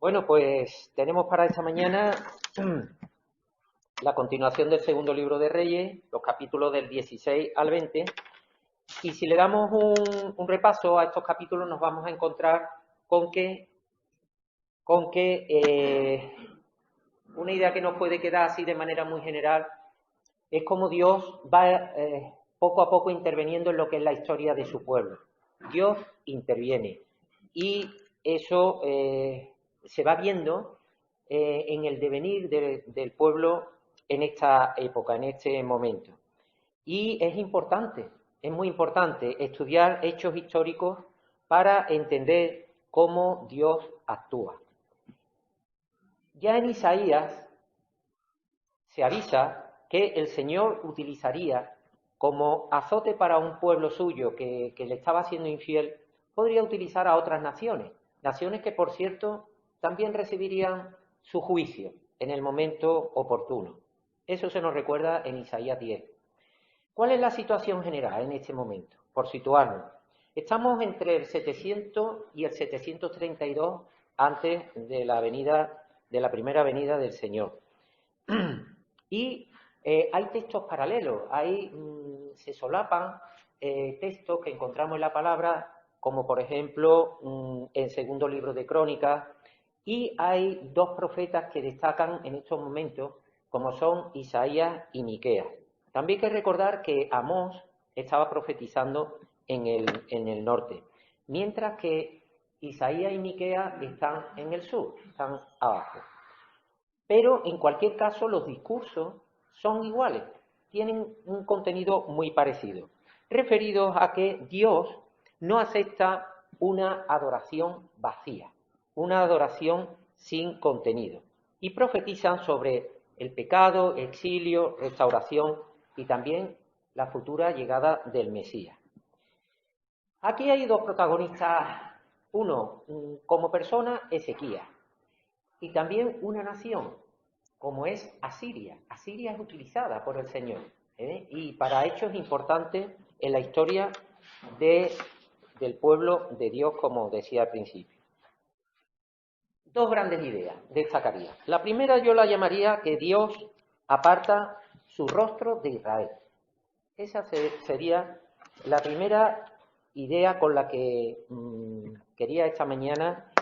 Bueno, pues tenemos para esta mañana la continuación del segundo libro de Reyes, los capítulos del 16 al 20. Y si le damos un repaso a estos capítulos, nos vamos a encontrar con que una idea que nos puede quedar así de manera muy general es cómo Dios va poco a poco interviniendo en lo que es la historia de su pueblo. Dios interviene y eso se va viendo en el devenir del pueblo en esta época, en este momento. Y es muy importante estudiar hechos históricos para entender cómo Dios actúa. Ya en Isaías se avisa que el Señor utilizaría como azote para un pueblo suyo que le estaba siendo infiel, podría utilizar a otras naciones que, por cierto, también recibirían su juicio en el momento oportuno. Eso se nos recuerda en Isaías 10. ¿Cuál es la situación general en este momento? Por situarnos. Estamos entre el 700 y el 732 antes de la primera venida del Señor. Y hay textos paralelos, se solapan textos que encontramos en la palabra, como por ejemplo en segundo libro de Crónicas, y hay dos profetas que destacan en estos momentos, como son Isaías y Miqueas. También hay que recordar que Amós estaba profetizando en el norte, mientras que Isaías y Miqueas están en el sur, están abajo. Pero en cualquier caso los discursos son iguales, tienen un contenido muy parecido, referidos a que Dios no acepta una adoración vacía, una adoración sin contenido, y profetizan sobre el pecado, exilio, restauración y también la futura llegada del Mesías. Aquí hay dos protagonistas, uno como persona, Ezequías, y también una nación, como es Asiria. Asiria es utilizada por el Señor, y para hechos importantes en la historia del pueblo de Dios, como decía al principio. Dos grandes ideas destacaría. La primera yo la llamaría que Dios aparta su rostro de Israel. Esa sería la primera idea con la que quería esta mañana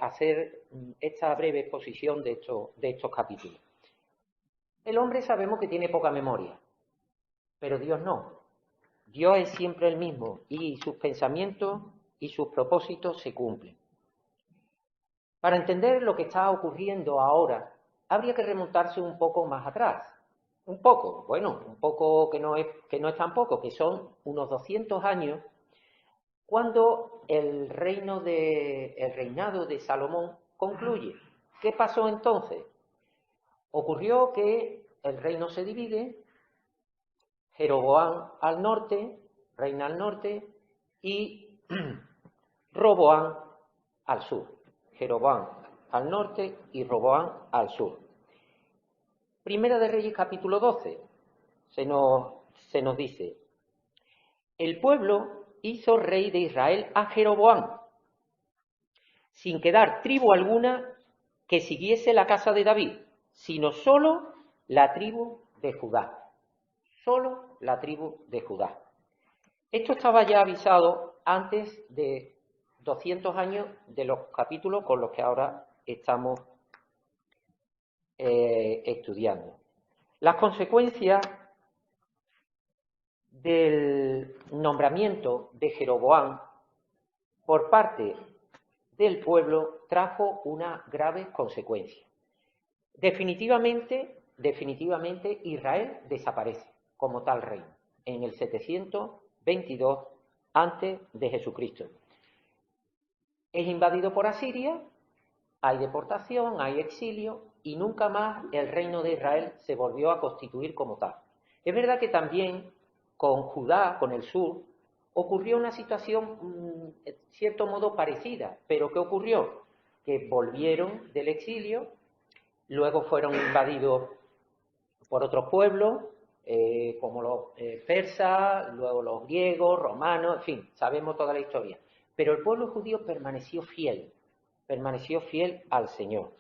hacer esta breve exposición de estos capítulos. El hombre sabemos que tiene poca memoria, pero Dios no. Dios es siempre el mismo y sus pensamientos y sus propósitos se cumplen. Para entender lo que está ocurriendo ahora, habría que remontarse un poco más atrás. Un poco que no es tan poco, que son unos 200 años, cuando el reinado de Salomón concluye. ¿Qué pasó entonces? Ocurrió que el reino se divide, Jeroboam al norte, reina al norte, y Roboam al sur. Jeroboam al norte y Roboam al sur. Primera de Reyes capítulo 12 se nos dice: el pueblo hizo rey de Israel a Jeroboam, sin quedar tribu alguna que siguiese la casa de David, sino solo la tribu de Judá. Solo la tribu de Judá. Esto estaba ya avisado antes de 200 años de los capítulos con los que ahora estamos estudiando. Las consecuencias del nombramiento de Jeroboam por parte del pueblo trajo una grave consecuencia. Definitivamente Israel desaparece como tal reino en el 722 antes de Jesucristo. Es invadido por Asiria, hay deportación, hay exilio y nunca más el reino de Israel se volvió a constituir como tal. Es verdad que también con Judá, con el sur, ocurrió una situación en cierto modo parecida, pero ¿qué ocurrió? Que volvieron del exilio, luego fueron invadidos por otros pueblos, como los persas, luego los griegos, romanos, en fin, sabemos toda la historia. Pero el pueblo judío permaneció fiel permaneció fiel al Señor.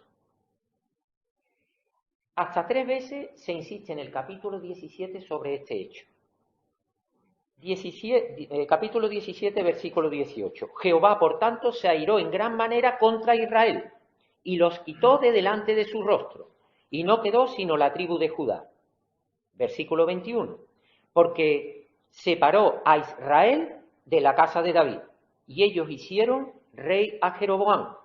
Hasta 3 veces se insiste en el capítulo 17 sobre este hecho. Capítulo 17, versículo 18. Jehová, por tanto, se airó en gran manera contra Israel y los quitó de delante de su rostro, y no quedó sino la tribu de Judá. Versículo 21. Porque separó a Israel de la casa de David, y ellos hicieron rey a Jeroboam,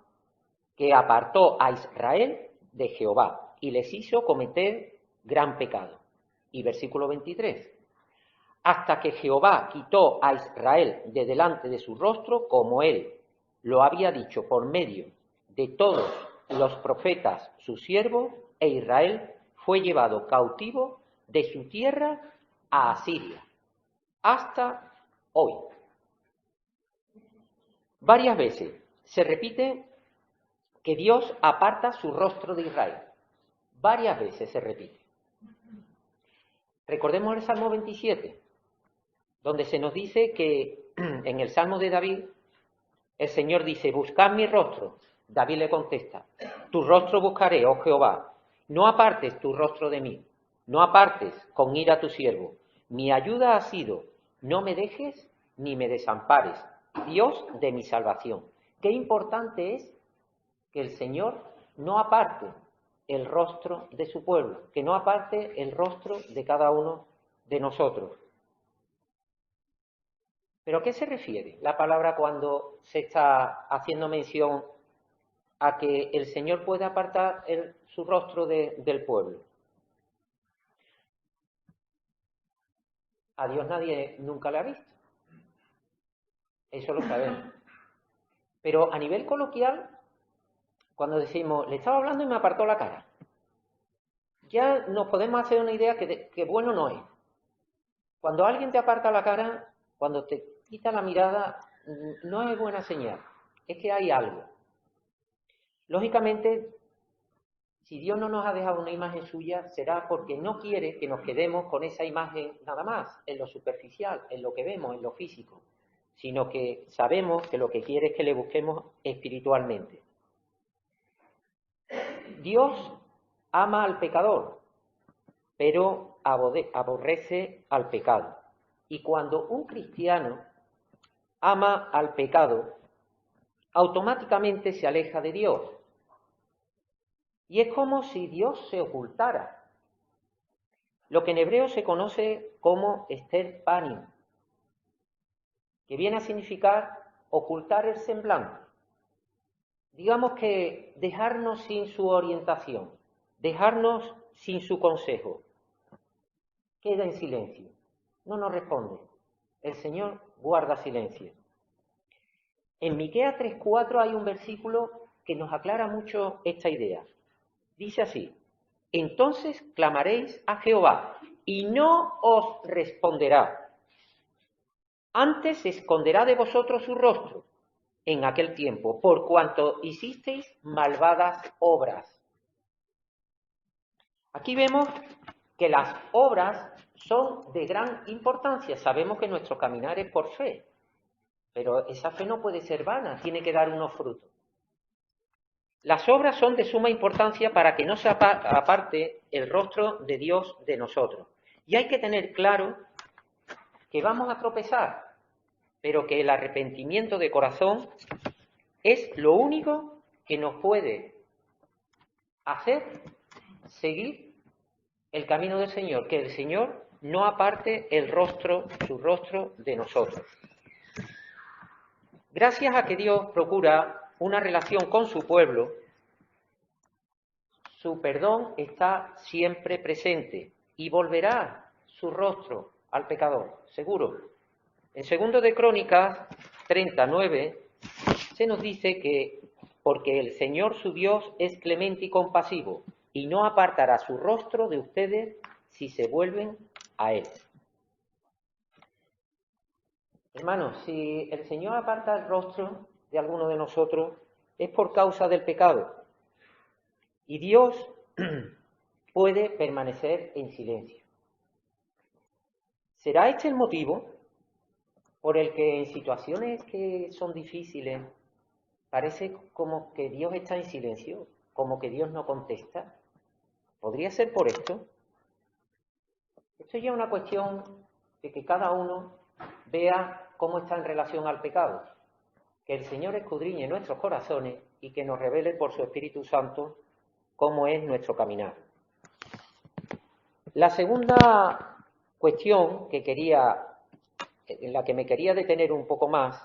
que apartó a Israel de Jehová, y les hizo cometer gran pecado. Y versículo 23. Hasta que Jehová quitó a Israel de delante de su rostro, como él lo había dicho por medio de todos los profetas sus siervos, e Israel fue llevado cautivo de su tierra a Asiria, hasta hoy. Varias veces se repite que Dios aparta su rostro de Israel. Varias veces se repite. Recordemos el Salmo 27, donde se nos dice que en el Salmo de David, el Señor dice, buscad mi rostro. David le contesta, tu rostro buscaré, oh Jehová, no apartes tu rostro de mí, no apartes con ira tu siervo. Mi ayuda ha sido, no me dejes ni me desampares, Dios de mi salvación. Qué importante es que el Señor no aparte el rostro de su pueblo, que no aparte el rostro de cada uno de nosotros. ¿Pero a qué se refiere la palabra cuando se está haciendo mención a que el Señor puede apartar su rostro del pueblo? A Dios nadie nunca le ha visto. Eso lo sabemos. Pero a nivel coloquial, cuando decimos, le estaba hablando y me apartó la cara, ya nos podemos hacer una idea que bueno no es. Cuando alguien te aparta la cara, cuando te quita la mirada, no es buena señal. Es que hay algo. Lógicamente, si Dios no nos ha dejado una imagen suya, será porque no quiere que nos quedemos con esa imagen nada más, en lo superficial, en lo que vemos, en lo físico, sino que sabemos que lo que quiere es que le busquemos espiritualmente. Dios ama al pecador, pero aborrece al pecado. Y cuando un cristiano ama al pecado, automáticamente se aleja de Dios. Y es como si Dios se ocultara. Lo que en hebreo se conoce como ester panim, que viene a significar ocultar el semblante. Digamos que dejarnos sin su orientación, dejarnos sin su consejo. Queda en silencio, no nos responde. El Señor guarda silencio. En Miqueas 3:4 hay un versículo que nos aclara mucho esta idea. Dice así, entonces clamaréis a Jehová y no os responderá. Antes esconderá de vosotros su rostro en aquel tiempo, por cuanto hicisteis malvadas obras. Aquí vemos que las obras son de gran importancia. Sabemos que nuestro caminar es por fe, pero esa fe no puede ser vana, tiene que dar unos frutos. Las obras son de suma importancia para que no se aparte el rostro de Dios de nosotros. Y hay que tener claro que vamos a tropezar, pero que el arrepentimiento de corazón es lo único que nos puede hacer seguir el camino del Señor, que el Señor no aparte su rostro de nosotros. Gracias a que Dios procura una relación con su pueblo, su perdón está siempre presente y volverá su rostro al pecador, seguro. En 2 de Crónicas 39 se nos dice que porque el Señor su Dios es clemente y compasivo y no apartará su rostro de ustedes si se vuelven a Él. Hermanos, si el Señor aparta el rostro de alguno de nosotros es por causa del pecado. Y Dios puede permanecer en silencio. ¿Será este el motivo por el que en situaciones que son difíciles parece como que Dios está en silencio, como que Dios no contesta. ¿Podría ser por esto? Esto ya es una cuestión de que cada uno vea cómo está en relación al pecado. Que el Señor escudriñe nuestros corazones y que nos revele por su Espíritu Santo cómo es nuestro caminar. La segunda cuestión en la que me quería detener un poco más,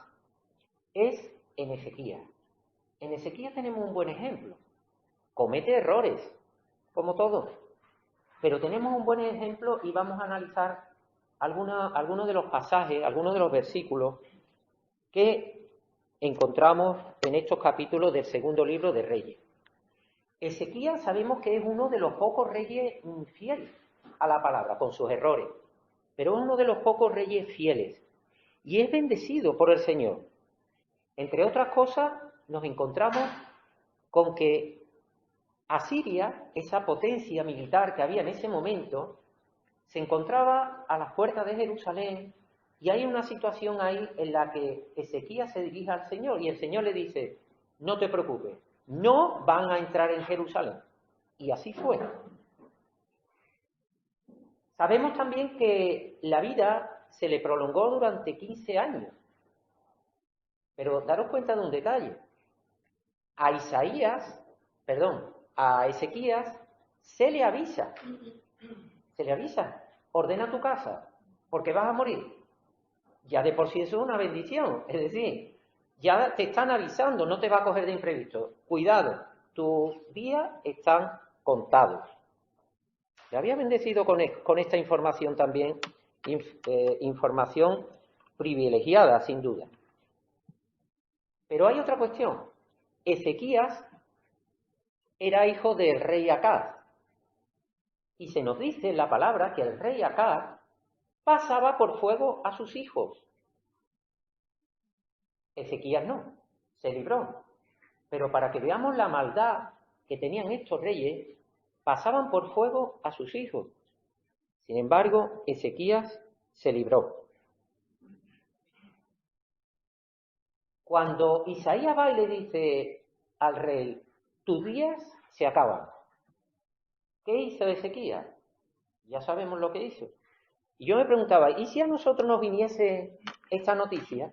es en Ezequías. En Ezequías tenemos un buen ejemplo. Comete errores, como todos, pero tenemos un buen ejemplo y vamos a analizar algunos de los pasajes, algunos de los versículos que encontramos en estos capítulos del segundo libro de Reyes. Ezequías sabemos que es uno de los pocos reyes fieles a la palabra, con sus errores, pero es uno de los pocos reyes fieles y es bendecido por el Señor. Entre otras cosas, nos encontramos con que Asiria, esa potencia militar que había en ese momento, se encontraba a las puertas de Jerusalén y hay una situación ahí en la que Ezequías se dirige al Señor y el Señor le dice: no te preocupes, no van a entrar en Jerusalén. Y así fue. Sabemos también que la vida se le prolongó durante 15 años. Pero daros cuenta de un detalle. A Ezequías se le avisa, ordena tu casa, porque vas a morir. Ya de por sí eso es una bendición, es decir, ya te están avisando, no te va a coger de imprevisto. Cuidado, tus días están contados. Le había bendecido con esta información también, información privilegiada, sin duda. Pero hay otra cuestión. Ezequías era hijo del rey Acaz. Y se nos dice en la palabra que el rey Acaz pasaba por fuego a sus hijos. Ezequías no, se libró. Pero para que veamos la maldad que tenían estos reyes, pasaban por fuego a sus hijos. Sin embargo, Ezequías se libró. Cuando Isaías va y le dice al rey: tus días se acaban, ¿qué hizo Ezequías? Ya sabemos lo que hizo. Y yo me preguntaba, ¿y si a nosotros nos viniese esta noticia?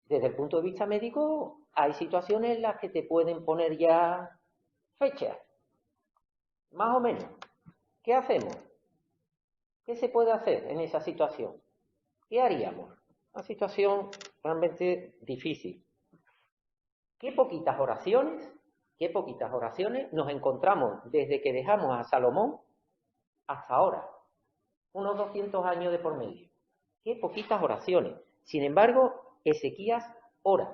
Desde el punto de vista médico, hay situaciones en las que te pueden poner ya fechas, más o menos. ¿Qué hacemos? ¿Qué se puede hacer en esa situación? ¿Qué haríamos? Una situación realmente difícil. Qué poquitas oraciones nos encontramos desde que dejamos a Salomón hasta ahora. Unos 200 años de por medio. Qué poquitas oraciones. Sin embargo, Ezequías ora.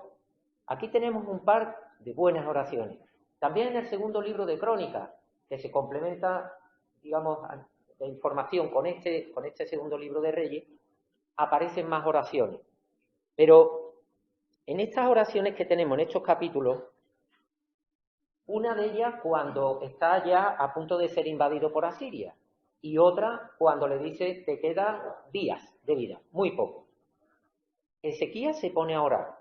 Aquí tenemos un par de buenas oraciones. También en el segundo libro de Crónicas, que se complementa, digamos, la información con este segundo libro de Reyes, aparecen más oraciones. Pero en estas oraciones que tenemos en estos capítulos, una de ellas cuando está ya a punto de ser invadido por Asiria y otra cuando le dice: te quedan días de vida, muy poco. Ezequías se pone a orar.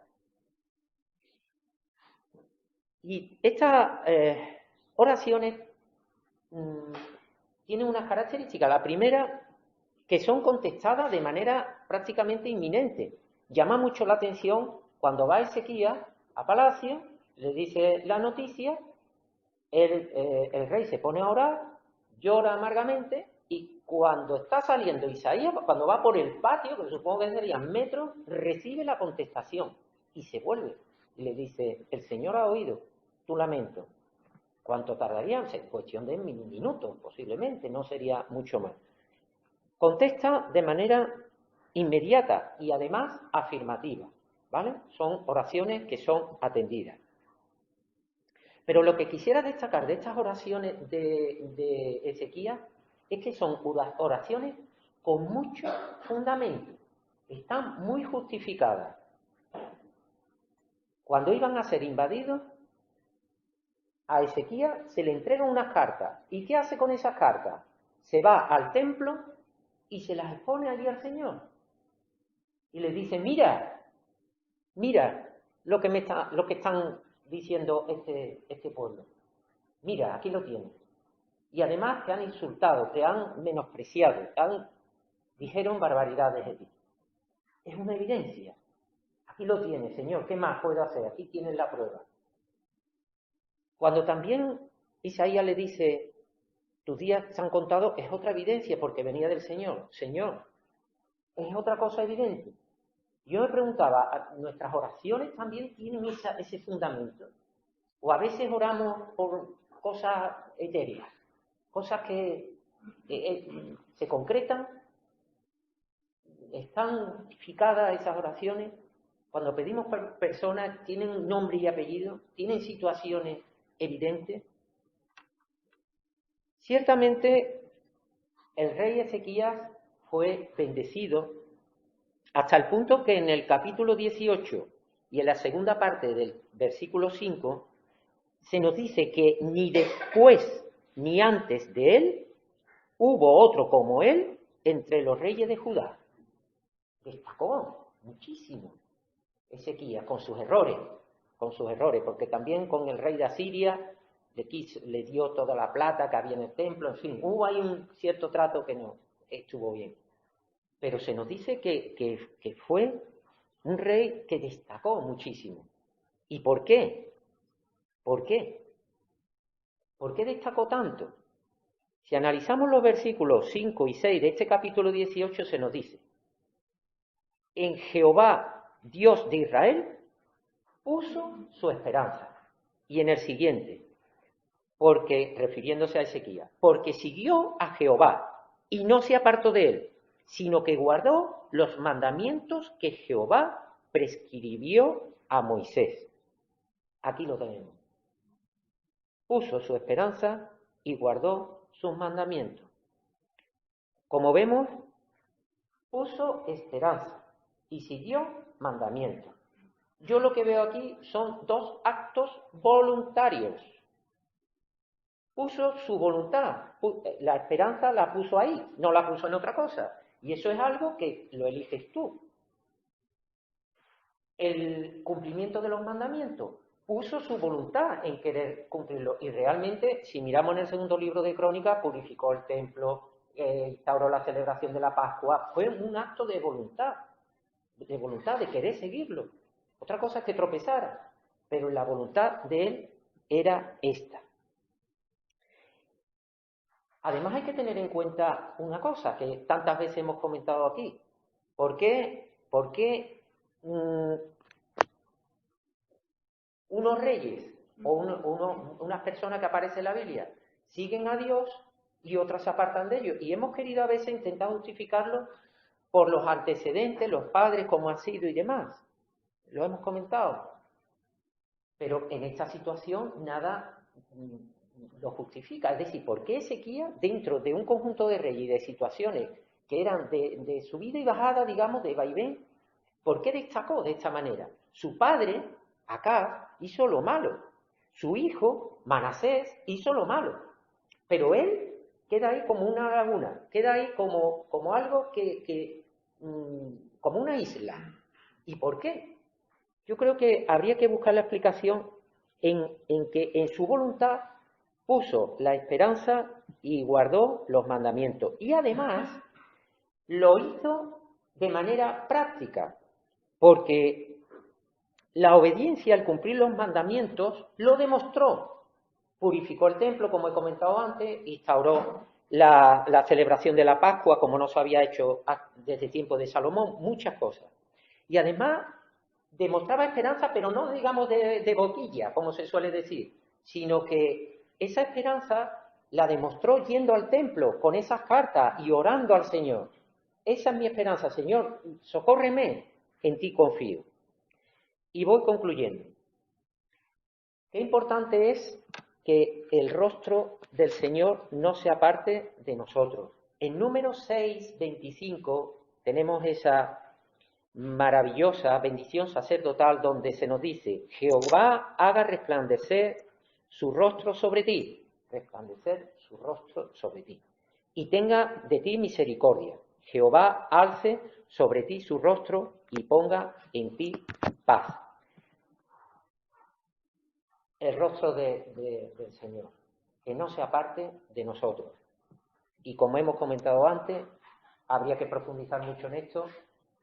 Y estas oraciones tienen unas características. La primera, que son contestadas de manera prácticamente inminente. Llama mucho la atención cuando va Ezequías a palacio, le dice la noticia, el rey se pone a orar, llora amargamente, y cuando está saliendo Isaías, cuando va por el patio, que supongo que serían metros, recibe la contestación y se vuelve y le dice: el Señor ha oído tu lamento. ¿Cuánto tardaría? Cuestión de minutos, posiblemente, no sería mucho más. Contesta de manera inmediata y además afirmativa, ¿vale? Son oraciones que son atendidas. Pero lo que quisiera destacar de estas oraciones de Ezequías es que son oraciones con mucho fundamento, están muy justificadas. Cuando iban a ser invadidos, a Ezequías se le entregan unas cartas. ¿Y qué hace con esas cartas? Se va al templo y se las expone allí al Señor. Y le dice: mira, lo que están diciendo este pueblo. Mira, aquí lo tienes. Y además te han insultado, te han menospreciado, dijeron barbaridades de ti. Es una evidencia. Aquí lo tienes, Señor, ¿qué más puedo hacer? Aquí tienes la prueba. Cuando también Isaías le dice, tus días se han contado, es otra evidencia porque venía del Señor. Señor, es otra cosa evidente. Yo me preguntaba, ¿nuestras oraciones también tienen ese fundamento? O a veces oramos por cosas etéreas, cosas que se concretan, están fijadas esas oraciones. Cuando pedimos por personas, tienen nombre y apellido, tienen situaciones evidentes. Ciertamente, el rey Ezequías fue bendecido hasta el punto que en el capítulo 18 y en la segunda parte del versículo 5 se nos dice que ni después ni antes de él hubo otro como él entre los reyes de Judá. Destacó muchísimo Ezequías con sus errores, porque también con el rey de Asiria le dio toda la plata que había en el templo, en fin, hubo ahí un cierto trato que no estuvo bien. Pero se nos dice que fue un rey que destacó muchísimo. ¿Y por qué? ¿Por qué? ¿Por qué destacó tanto? Si analizamos los versículos 5 y 6 de este capítulo 18 se nos dice, en Jehová, Dios de Israel, puso su esperanza. Y en el siguiente, porque, refiriéndose a Ezequías, porque siguió a Jehová y no se apartó de él, sino que guardó los mandamientos que Jehová prescribió a Moisés. Aquí lo tenemos. Puso su esperanza y guardó sus mandamientos. Como vemos, puso esperanza y siguió mandamientos. Yo lo que veo aquí son dos actos voluntarios. Puso su voluntad, la esperanza la puso ahí, no la puso en otra cosa. Y eso es algo que lo eliges tú. El cumplimiento de los mandamientos, puso su voluntad en querer cumplirlo. Y realmente, si miramos en el segundo libro de Crónicas, purificó el templo, instauró la celebración de la Pascua. Fue un acto de voluntad, de querer seguirlo. Otra cosa es que tropezara, pero la voluntad de él era esta. Además hay que tener en cuenta una cosa que tantas veces hemos comentado aquí. ¿Por qué unos reyes o unas personas que aparecen en la Biblia siguen a Dios y otras se apartan de ellos? Y hemos querido a veces intentar justificarlo por los antecedentes, los padres, cómo han sido y demás. Lo hemos comentado. Pero en esta situación nada lo justifica. Es decir, ¿por qué Ezequías, dentro de un conjunto de reyes y de situaciones que eran de subida y bajada, digamos, de vaivén, por qué destacó de esta manera? Su padre, Acaz, hizo lo malo. Su hijo, Manasés, hizo lo malo. Pero él queda ahí como una laguna, queda ahí como algo como una isla. ¿Y por qué? Yo creo que habría que buscar la explicación en que en su voluntad puso la esperanza y guardó los mandamientos. Y además lo hizo de manera práctica, porque la obediencia al cumplir los mandamientos lo demostró. Purificó el templo, como he comentado antes, instauró la celebración de la Pascua, como no se había hecho desde el tiempo de Salomón, muchas cosas. Y además demostraba esperanza, pero no digamos de boquilla, como se suele decir, sino que esa esperanza la demostró yendo al templo con esas cartas y orando al Señor. Esa es mi esperanza, Señor, socórreme, en ti confío. Y voy concluyendo. Qué importante es que el rostro del Señor no se aparte de nosotros. En Números 6, 25 tenemos esa maravillosa bendición sacerdotal donde se nos dice: Jehová haga resplandecer su rostro sobre ti, y tenga de ti misericordia. Jehová alce sobre ti su rostro y ponga en ti paz. el rostro del Señor, que no se aparte de nosotros. Y como hemos comentado antes, habría que profundizar mucho en esto,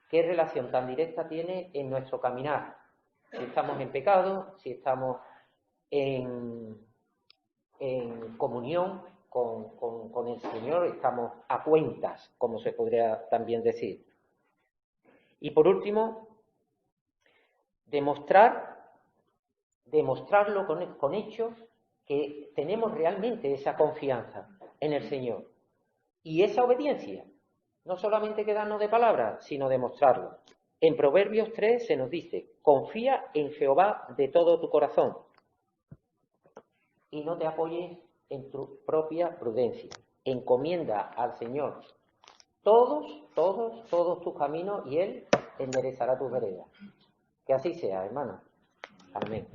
qué relación tan directa tiene en nuestro caminar. Si estamos en pecado, si estamos en comunión con el Señor, estamos a cuentas, como se podría también decir. Y por último, demostrarlo con hechos, que tenemos realmente esa confianza en el Señor. Y esa obediencia, no solamente quedarnos de palabras, sino demostrarlo. En Proverbios 3 se nos dice, confía en Jehová de todo tu corazón y no te apoyes en tu propia prudencia. Encomienda al Señor todos tus caminos y Él enderezará tus veredas. Que así sea, hermano. Amén.